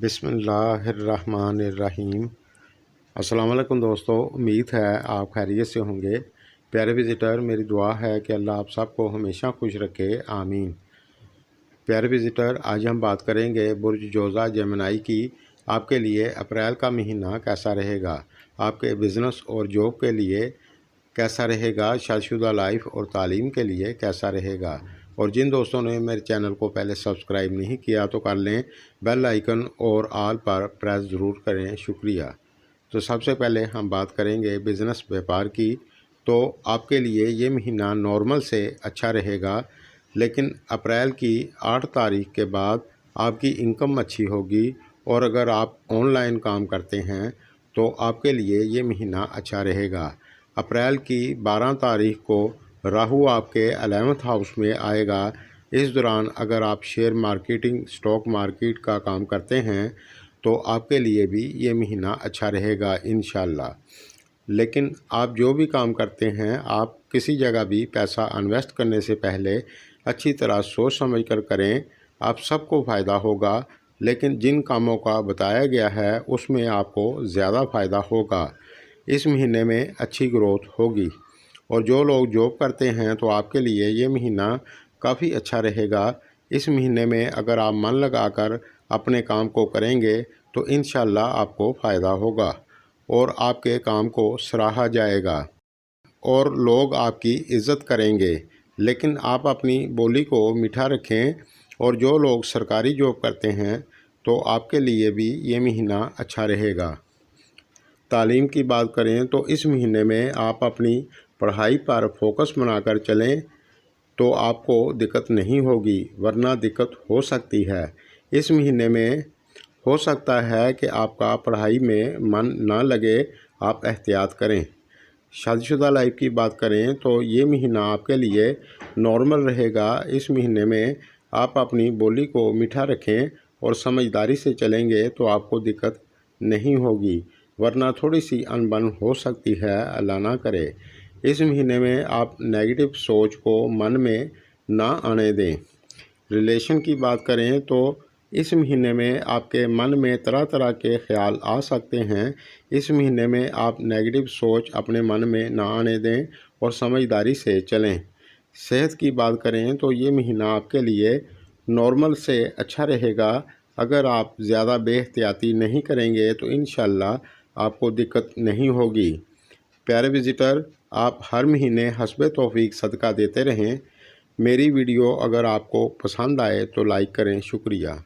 बिस्मिल्लाहिर्रहमानिर्रहीम। अस्सलाम वालेकुम दोस्तों, उम्मीद है आप खैरियत से होंगे। प्यारे विज़िटर, मेरी दुआ है कि अल्लाह आप सबको हमेशा खुश रखे, आमीन। प्यारे विज़िटर, आज हम बात करेंगे बुर्ज जोज़ा जेमिनी की आपके लिए अप्रैल का महीना कैसा रहेगा, आपके बिज़नेस और जॉब के लिए कैसा रहेगा, शादीशुदा लाइफ और तालीम के लिए कैसा रहेगा। और जिन दोस्तों ने मेरे चैनल को पहले सब्सक्राइब नहीं किया तो कर लें, बेल आइकन और ऑल पर प्रेस ज़रूर करें, शुक्रिया। तो सबसे पहले हम बात करेंगे बिज़नेस व्यापार की। तो आपके लिए ये महीना नॉर्मल से अच्छा रहेगा, लेकिन अप्रैल की 8 तारीख के बाद आपकी इनकम अच्छी होगी। और अगर आप ऑनलाइन काम करते हैं तो आपके लिए ये महीना अच्छा रहेगा। अप्रैल की 12 तारीख को राहु आपके 11th हाउस में आएगा। इस दौरान अगर आप शेयर मार्केटिंग, स्टॉक मार्केट का काम करते हैं तो आपके लिए भी ये महीना अच्छा रहेगा इंशाल्लाह। लेकिन आप जो भी काम करते हैं, आप किसी जगह भी पैसा इन्वेस्ट करने से पहले अच्छी तरह सोच समझ कर करें, आप सबको फ़ायदा होगा। लेकिन जिन कामों का बताया गया है उसमें आपको ज़्यादा फ़ायदा होगा। इस महीने में अच्छी ग्रोथ होगी। और जो लोग जॉब करते हैं तो आपके लिए ये महीना काफ़ी अच्छा रहेगा। इस महीने में अगर आप मन लगाकर अपने काम को करेंगे तो इंशाल्लाह आपको फ़ायदा होगा और आपके काम को सराहा जाएगा और लोग आपकी इज़्ज़त करेंगे। लेकिन आप अपनी बोली को मीठा रखें। और जो लोग सरकारी जॉब करते हैं तो आपके लिए भी ये महीना अच्छा रहेगा। तालीम की बात करें तो इस महीने में आप अपनी पढ़ाई पर फोकस बनाकर चलें तो आपको दिक्कत नहीं होगी, वरना दिक्कत हो सकती है। इस महीने में हो सकता है कि आपका पढ़ाई में मन ना लगे, आप एहतियात करें। शादीशुदा लाइफ की बात करें तो ये महीना आपके लिए नॉर्मल रहेगा। इस महीने में आप अपनी बोली को मीठा रखें और समझदारी से चलेंगे तो आपको दिक्कत नहीं होगी, वरना थोड़ी सी अनबन हो सकती है, अल्लाह ना करे। इस महीने में आप नेगेटिव सोच को मन में ना आने दें। रिलेशन की बात करें तो इस महीने में आपके मन में तरह तरह के ख्याल आ सकते हैं। इस महीने में आप नेगेटिव सोच अपने मन में ना आने दें और समझदारी से चलें। सेहत की बात करें तो ये महीना आपके लिए नॉर्मल से अच्छा रहेगा। अगर आप ज़्यादा बेहतियाती नहीं करेंगे तो इंशाल्लाह आपको दिक्कत नहीं होगी। प्यारे विज़िटर, आप हर महीने हस्बे तौफीक सदका देते रहें। मेरी वीडियो अगर आपको पसंद आए तो लाइक करें, शुक्रिया।